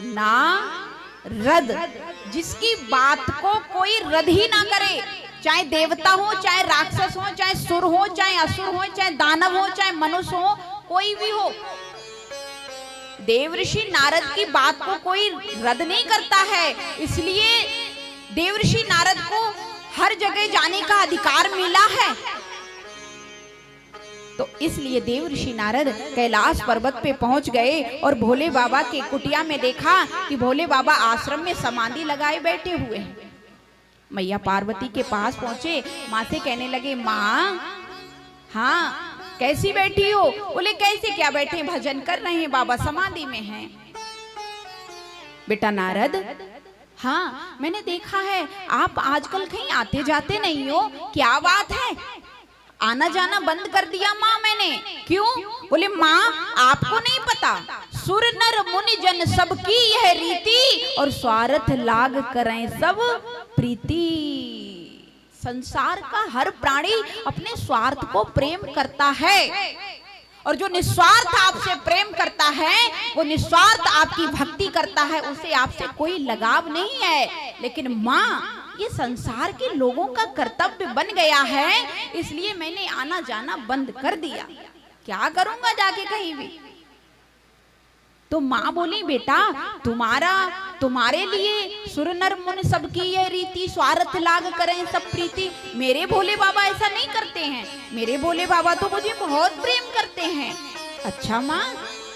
ना रद, जिसकी बात को कोई रद्द ही ना करे, चाहे देवता हो, चाहे राक्षस हो, चाहे सुर हो, चाहे असुर हो, चाहे दानव हो, चाहे मनुष्य हो, कोई भी हो। देवऋषि नारद की बात को कोई रद्द नहीं करता है, इसलिए देवऋषि नारद को हर जगह जाने का अधिकार मिला है। तो इसलिए देवऋषि नारद कैलाश पर्वत पे पहुंच गए और भोले बाबा के कुटिया में देखा कि भोले बाबा आश्रम में समाधि लगाए बैठे हुए हैं। मैया पार्वती के पास पहुंचे, माँ से कहने लगे, माँ हाँ कैसी बैठी हो? बोले कैसे क्या बैठे, भजन कर रहे हैं, बाबा समाधि में हैं। बेटा नारद, हाँ मैंने देखा है आप आजकल कहीं आते जाते नहीं हो, क्या बात है? आना जाना बंद कर दिया माँ मैंने। क्यों? बोले माँ आपको नहीं पता, सुर नर मुनि जन सबकी यह रीति, और स्वार्थ लाग करें सब प्रीति। संसार का हर प्राणी अपने स्वार्थ को प्रेम करता है, और जो निस्वार्थ आपसे प्रेम करता है, वो निस्वार्थ आपकी भक्ति करता है, उसे आपसे कोई लगाव नहीं है। लेकिन माँ ये संसार के लोगों का कर्तव्य बन गया है, इसलिए मैंने आना जाना बंद कर दिया, क्या करूंगा जाके कहीं भी। तो माँ बोली, बेटा तुम्हारे लिए सुर नर मुनि सबकी ये रीति, स्वार्थ लाग करें सब प्रीति। मेरे भोले बाबा ऐसा नहीं करते हैं, मेरे भोले बाबा तो मुझे बहुत प्रेम करते हैं। अच्छा माँ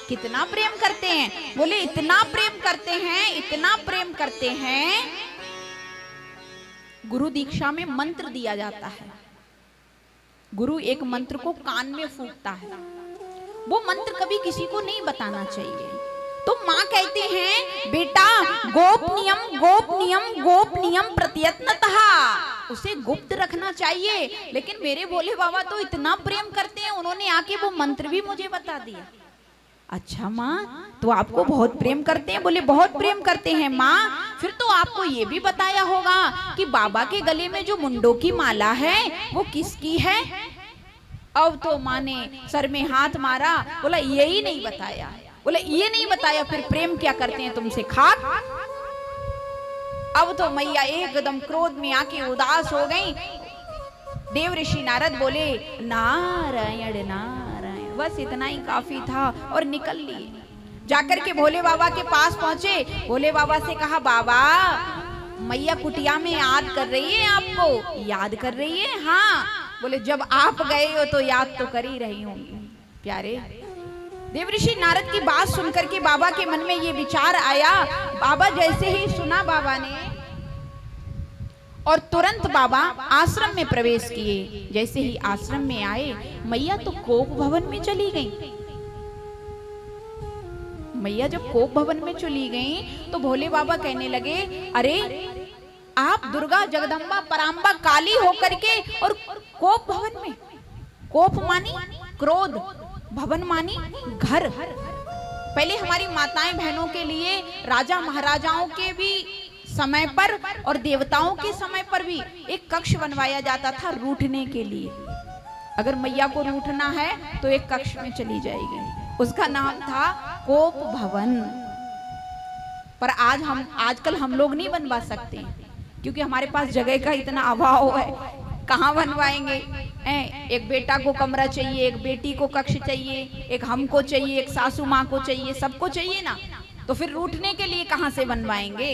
कितना प्रेम करते हैं? बोले इतना प्रेम करते हैं, इतना प्रेम करते हैं, गुरु दीक्षा में मंत्र दिया जाता है। गुरु एक मंत्र को कान में फूंकता है, वो मंत्र कभी किसी को नहीं बताना चाहिए। तो माँ कहते हैं, बेटा गोपनीयम गोपनीयम गोपनीयम प्रत्यत्नतः, उसे गुप्त रखना चाहिए। लेकिन मेरे भोले बाबा तो इतना प्रेम करते हैं, उन्होंने आके वो मंत्र भी मुझे बता दिया। अच्छा माँ तो आपको बहुत प्रेम करते हैं? बोले बहुत प्रेम करते हैं माँ। फिर तो आपको ये भी बताया होगा कि बाबा के गले में जो मुंडों की माला है वो किसकी है? अब तो माँ ने सर में हाथ मारा, बोला यही नहीं बताया। बोले ये नहीं बताया, फिर प्रेम क्या करते हैं तुमसे? खाक। अब तो मैया एकदम क्रोध में आके उदास हो गई। देवऋषि नारद बोले, नारायण नारायण, बस इतना ही काफी था और निकल लिए। जाकर के भोले बाबा के पास पहुंचे, भोले बाबा से कहा, बाबा मैया कुटिया में याद कर रही है आपको। याद कर रही है? हाँ। बोले जब आप गए हो तो याद तो कर ही रही होंगी। प्यारे देवऋषि नारद की बात सुनकर के बाबा के मन में ये विचार आया। बाबा जैसे ही सुना बाबा ने, और तुरंत बाबा आश्रम में प्रवेश किए। जैसे ही आश्रम में आए, मैया तो कोप भवन में चली गई। मैया जब कोप भवन में चली गई तो भोले बाबा कहने लगे, अरे आप दुर्गा जगदम्बा पराम्बा काली होकर के और कोप भवन में। कोप मानी क्रोध, भवन मानी घर। पहले हमारी माताएं बहनों के लिए राजा महाराजाओं के भी समय पर और देवताओं के समय पर भी एक कक्ष बनवाया जाता था रूठने के लिए। अगर मैया को रूठना है तो एक कक्ष में चली जाएगी, उसका नाम था कोप भवन। पर आजकल हम लोग नहीं बनवा सकते क्योंकि हमारे पास जगह का इतना अभाव है, कहाँ बनवाएंगे। एक बेटा को कमरा चाहिए, एक बेटी को कक्ष चाहिए, एक हमको चाहिए, एक सासू माँ को चाहिए, सबको चाहिए ना। तो फिर रूठने के लिए कहाँ से बनवाएंगे।